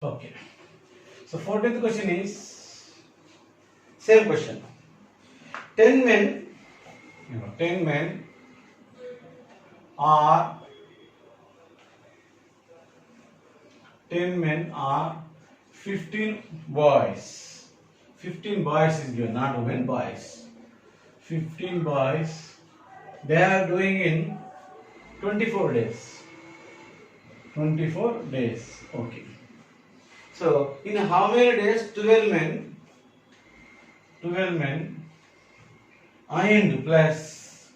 Okay. So 14th question is same question. 10 men, 10 men are 10 men are 15 boys. 15 boys is given, not women, boys. 15 boys. They are doing in 24 days. 24 days. Okay. So in how many days? 12 men. 12 men and plus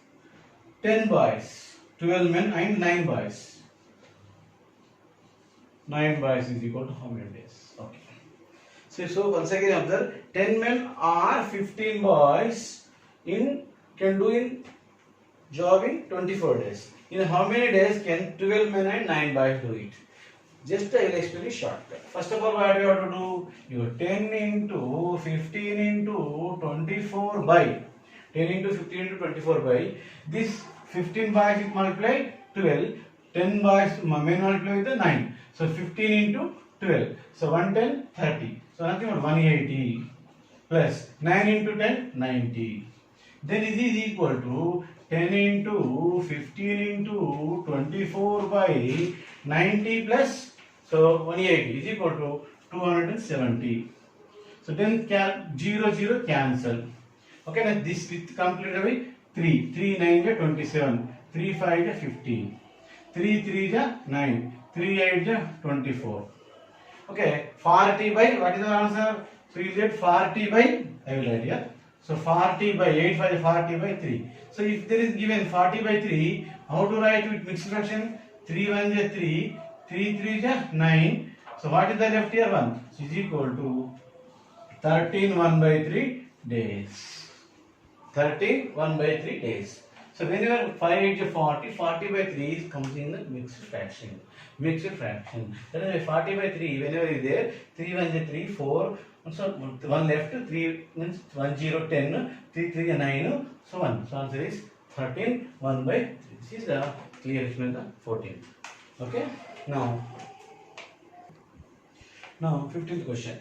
10 boys. 12 men and 9 boys. 9 boys is equal to how many days? Okay. So once again observe, 10 men or 15 boys can do in job in 24 days. In how many days can 12 men and 9 boys do it? Just I will explain it shortly. First of all, what you have to do? You 10 into 15 into 24 by 10 into 15 into 24 by this 15 boys is multiplied 12. 10 boys men multiply with the 9. So 15 into 12. So 110 30. So nothing but 180 plus 9 into 10 90. Then this is equal to 10 into 15 into 24 by 90 plus so 180 is equal to 270. So then 0 0 cancel. Okay, now this with completed by 3. 3 9 is 27. 3 5 is 15. 3 3 is 9. 3 8 is 24. Okay, 40 by what is the answer? So you get 40 by I will write here. So 40 by 8 5 40 by 3. So if there is given 40 by 3, how to write with mixed fraction? 3 1 is 3, 3 3 is 9. So what is the left here 1? So is equal to 13 1 by 3 days. 13 1 by 3 days. So whenever 5 is 40, 40 by 3 comes in the mixed fraction. Mixed fraction. That is 40 by 3 whenever is there, 3 1 is 3, 4. So 1 left, 3 means 1 0 10, 3 3 9, so 1. So answer is 13 1 by 3. This is the clear expression of 14. Okay. Now 15th question.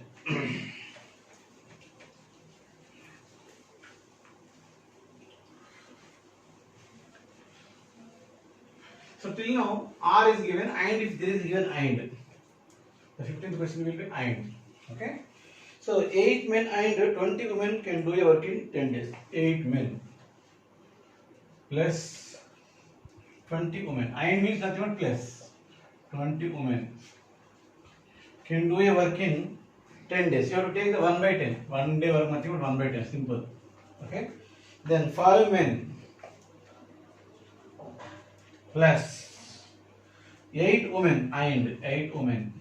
So till now R is given and if there is given and, the 15th question will be and. Okay. So 8 men and 20 women can do a work in 10 days. 8 men plus 20 women. And means nothing but plus 20 women can do a work in 10 days. You have to take the 1 by 10. 1 day work nothing but 1 by 10. Simple. Okay. Then 5 men plus 8 women and 8 women.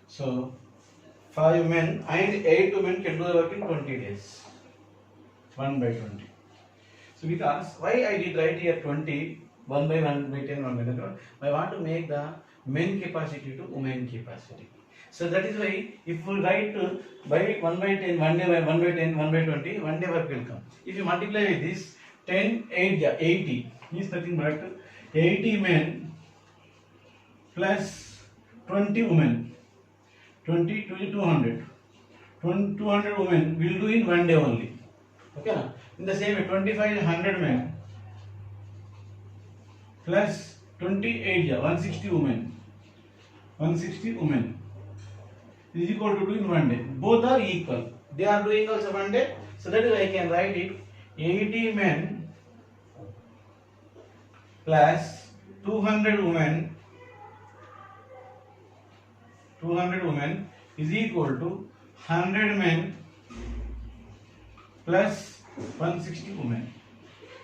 So 5 men and 8 women can do the work in 20 days. 1 by 20. So because why I did write here 20, 1 by 1 by 10, 1 by 10, I want to make the men capacity to women capacity. So that is why if we write by 1 by 10, 1 day by 1 by 10, 1 by 20, 1 day work will come. If you multiply with this, 10, 8, 80 means nothing but 80 men plus 20 women. 20 to 200. 200 women will do in 1 day only. Okay. In the same way, 25 is 100 men plus 28 160 women. 160 women is equal to do in 1 day. Both are equal. They are doing also 1 day. So that is why I can write it 80 men plus 200 women. 200 women is equal to 100 men plus 160 women.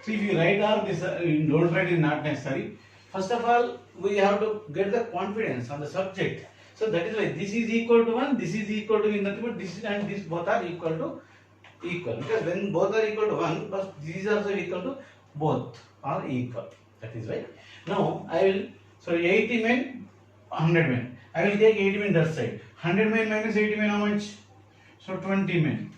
So if you write all this, don't write is not necessary. First of all, we have to get the confidence on the subject. So that is why this is equal to 1, this is equal to nothing but this and this both are equal to equal. Because when both are equal to 1, but this is also equal to both are equal. That is why. Now I will, so 80 men, 100 men. I will take 80 men that side. 100 men minus 80 men how much? So 20 men.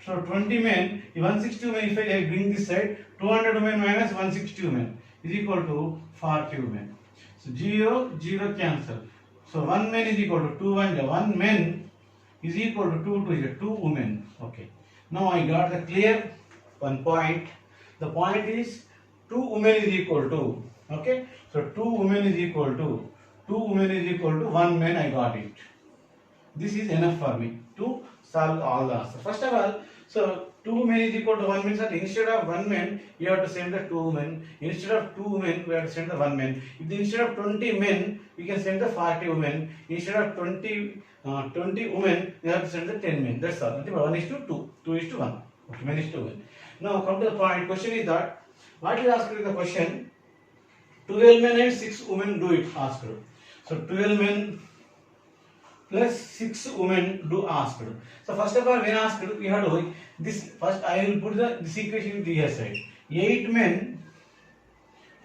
So 20 men, 160 men if I bring this side, 200 men minus 160 men is equal to 40 men. So 0, 0 cancel. So 1 man is equal to 2 1 1 men is equal to 2 2 2 women. Okay. Now I got the clear one point. The point is 2 women is equal to. Okay. So 2 women is equal to 1 man. I got it. This is enough for me to solve all the answers. First of all, so 2 men is equal to 1 means that instead of 1 man, you have to send the 2 men. Instead of 2 men, we have to send the 1 man. If instead of 20 men, we can send the 40 women. Instead of 20 women, we have to send the 10 men. That's all. 1 is to 2, 2 is to 1. Okay, men is to 1. Now come to the point. Question is that, what is asked in the question? 12 men and 6 women do it asked. So 12 men plus 6 women do asked. So first of all, when asked, we have to this first. I will put this equation in the other side. 8 men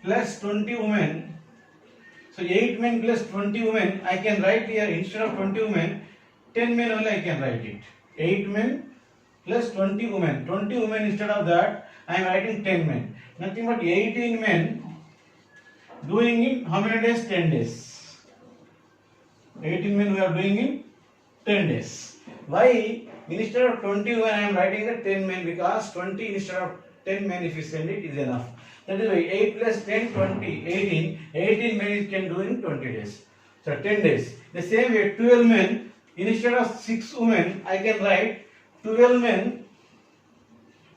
plus 20 women. So 8 men plus 20 women. I can write here instead of 20 women, 10 men only I can write it. 8 men plus 20 women. 20 women instead of that, I am writing 10 men. Nothing but 18 men doing in how many days? 10 days. 18 men we are doing in 10 days. Why? Instead of 20 when I am writing the 10 men, because 20 instead of 10 men if you send it is enough. That is why 8 plus 10, 20, 18. 18 men you can do in 20 days. So 10 days. The same way 12 men, instead of 6 women I can write 12 men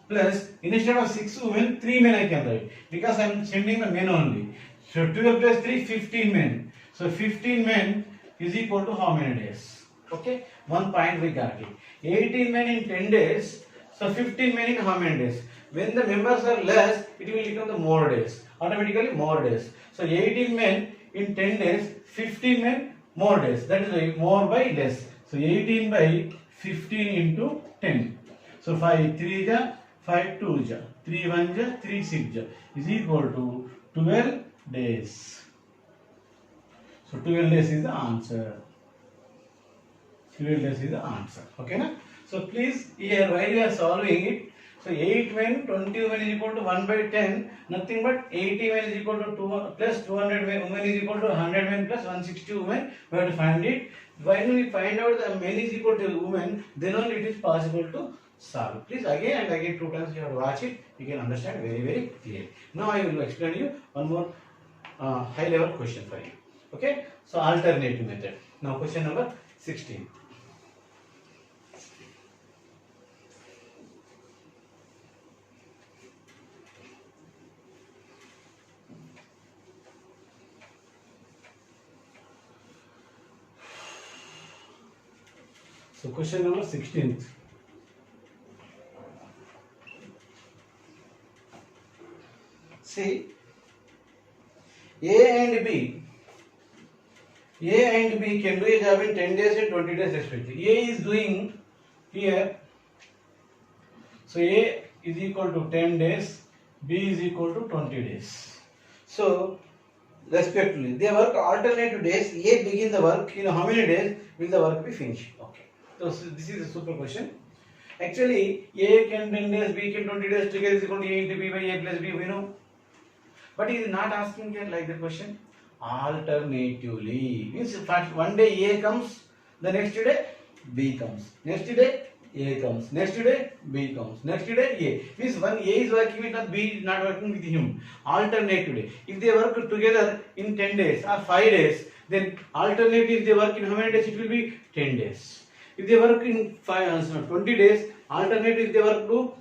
plus instead of 6 women 3 men I can write, because I am sending the men only. So 12 plus 3, 15 men. So 15 men is equal to how many days? Okay, 1 point we got it. 18 men in 10 days. So 15 men in how many days? When the members are less, it will become the more days. Automatically more days. So 18 men in 10 days, 15 men more days. That is why more by less. So 18 by 15 into 10. So 5 3 ja, 5 2 ja, 3 1 ja, 3 6 ja is equal to 12 days. So 12 days is the answer. 12 days is the answer. Okay na? So please here while we are solving it, so 8 men 20 women is equal to 1 by 10. Nothing but 80 men is equal to 2 plus 200 women is equal to 100 men plus 160 women. We have to find it. When we find out the men is equal to women, then only it is possible to solve. Please again and again 2 times you have to watch it. You can understand very clearly. Now I will explain you one more high level question for you. Okay, so alternative method. Now question number 16. So question number 16. See, A and B can do a job in 10 days and 20 days respectively. A is doing here, so A is equal to 10 days, B is equal to 20 days. So, respectively, they work alternative days. A begin the work in how many days will the work be finished? Okay. So, this is a super question. Actually, A can 10 days, B can 20 days, together is equal to A into B by A plus B, we know. But he is not asking here like the question. Alternatively means one day A comes, the next day B comes, next day A comes, next day B comes, next day A. Means when A is working with us, B is not working with him. Alternatively, if they work together in 10 days or 5 days, then alternatively if they work in how many days, it will be 10 days. If they work in 20 days, alternatively if they work to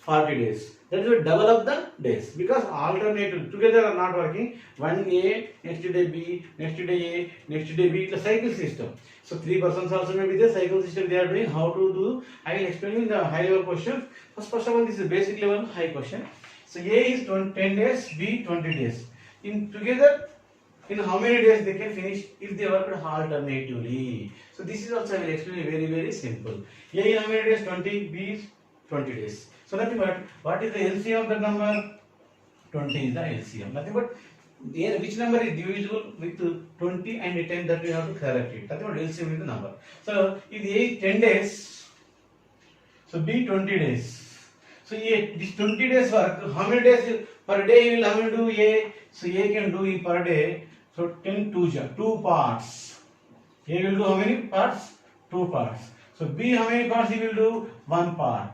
40 days. That is why double up the days, because alternative together are not working. One A, next day B, next day A, next day B. The cycle system. So 3 persons also may be the cycle system they are doing. How to do? I will explain you in the high level question. First of all, this is basic level high question. So A is 10 days, B 20 days. In together, in how many days they can finish if they work alternatively. So this is also I will explain you very simple. A in how many days? 20. B is 20 days. So nothing but what is the LCM of the number? 20 is the LCM. Nothing but which number is divisible with 20 and 10, that we have to correct it. Nothing but LCM is the number. So if A is 10 days, so B 20 days. So A, this 20 days work, how many days per day you will have to do A? So A can do per day. So 10 2 ja, 2 parts. A will do how many parts? 2 parts. So B, how many parts he will do? 1 part.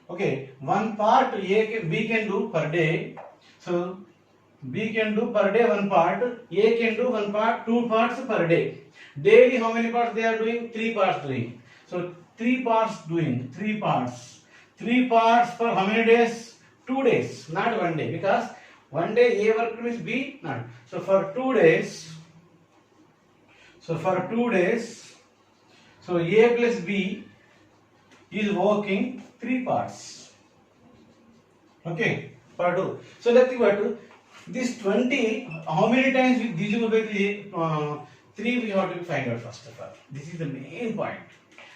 Okay, 1 part B can do per day. So B can do per day 1 part. A can do 1 part, 2 parts per day. Daily how many parts they are doing? 3 parts doing. So 3 parts doing, 3 parts. 3 parts for how many days? 2 days, not 1 day, because 1 day A work means B not. So for 2 days, so A plus B is working 3 parts. Okay, per 2. So nothing but this 20, how many times divisible by 3 we have to find out first of all. This is the main point.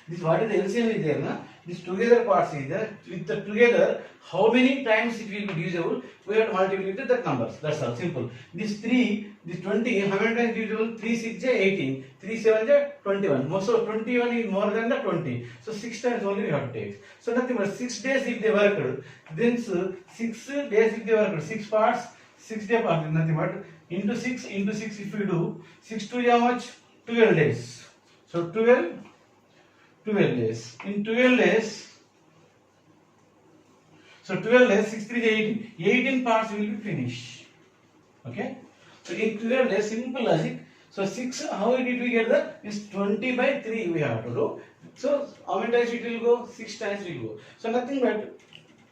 This what is the LCM is there, na? This together parts is there. With the together, how many times it will be divisible? We have to multiply with the numbers. That's all, simple. This 3, this 20, how many times divisible? 3 6 is 18, 3 7 is 21. So 21 is more than the 20. So 6 times only we have to take. So nothing but 6 days if they worked, then 6 days if they worked, 6 parts, 6 day part, nothing but into 6 if we do, 6 to how much? 12 days. So 12 days. In 12 days, so 12 days, 6 3 is 18. 18 parts will be finished. Okay? So in 12 days, simple logic. So 6, how did we get that? Is 20 by 3 we have to do. So how many times it will go? 6 times it will go. So nothing but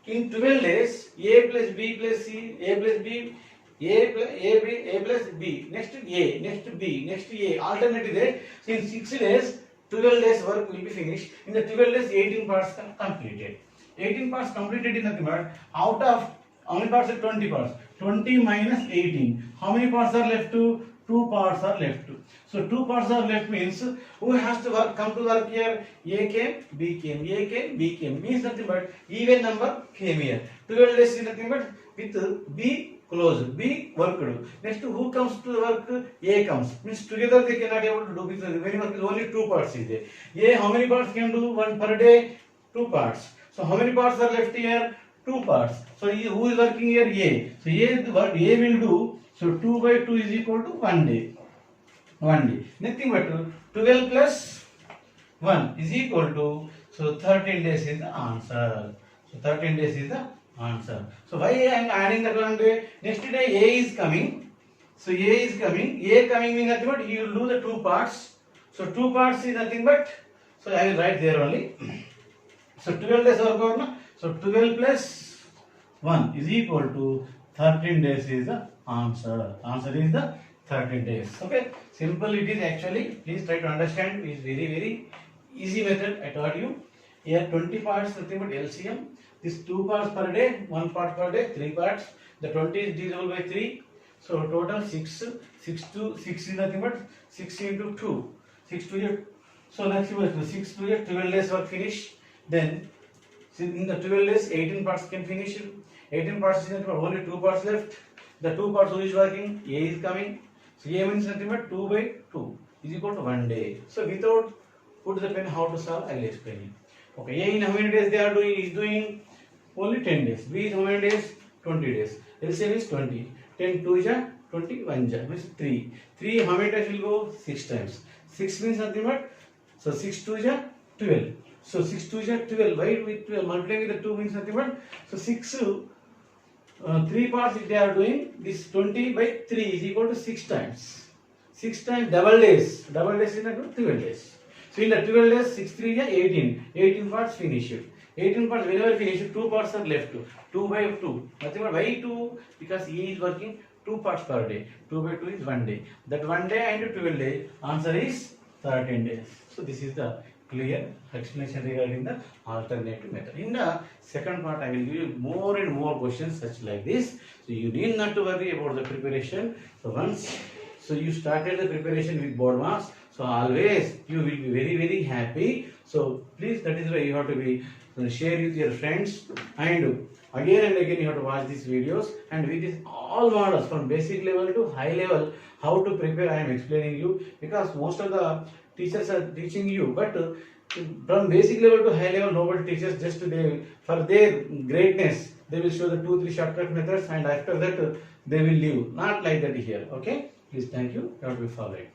in 12 days, A plus B plus C, A plus B, A plus B, next A, next B, next A, alternate days. So in 6 days, 12 days work will be finished. In the 12 days, 18 parts are completed. 18 parts completed in the third. Out of how many parts are 20 parts? 20 minus 18. How many parts are left to? 2 parts are left to. So 2 parts are left means who has to work, come to work here? A came, B came, A came, B came. Means nothing but even number came here. 12 days is nothing but with B closed, B worked. Next who comes to work? A comes. Means together they cannot able to do because when work is only 2 parts is there. A how many parts can do? 1 per day? 2 parts. So how many parts are left here? 2 parts. So who is working here? A. So A, what A will do? So 2 by 2 is equal to 1 day. 1 day. Nothing but 12 plus 1 is equal to, so 13 days is the answer. So 13 days is the answer. So why I am adding that 1 day? Next day A is coming. So A is coming. A coming means nothing but he will do the 2 parts. So 2 parts is nothing but, so I will write there only. So 12 days work over na? So 12 plus 1 is equal to 13 days is the answer. Answer is the 13 days. Okay, simple it is actually. Please try to understand. It is very easy method I taught you. Here 20 parts nothing but LCM. This 2 parts per day, 1 part per day, 3 parts. The 20 is divisible by 3. So total 6. 6 is nothing but 6 into 2. 6 to your, so next was 6 to your 12 days work finish. Then in the 12 days 18 parts can finish. 18 parts is nothing but only 2 parts left. The 2 parts who is working? A is coming. So A means nothing but 2 by 2 is equal to 1 day. So without put the pen how to solve, I will explain it. Okay, A in how many days they are doing? Is doing only 10 days. B is how many days? 20 days. LCM is 20. 10 2 is 21 means 3. 3 how many times will go? 6 times. 6 means nothing but, so 6 2 is 12. So 6 2 is 12. Why with 12? Multiplying with the 2 means nothing but, so 6 3 parts if they are doing, this 20 by 3 is equal to 6 times. 6 times double days. Double days is 12 days. So in the 12 days, 6 3 is 18. 18 parts finished. 18 parts whenever finished, 2 parts are left. 2 by 2. Nothing but why 2? Because E is working 2 parts per day. 2 by 2 is 1 day. That 1 day and 12 days, answer is 13 days. So this is the clear explanation regarding the alternative method. In the second part, I will give you more and more questions such like this. So you need not to worry about the preparation. So once you started the preparation with board marks, so always you will be very happy. So please, that is why you have to be share with your friends, and again and again you have to watch these videos, and with this all models from basic level to high level how to prepare I am explaining you, because most of the teachers are teaching you, but from basic level to high level nobody teaches. Just they, for their greatness, they will show the 2-3 shortcut methods, and after that they will leave. Not like that here. Okay, Please, thank you. You have to be following.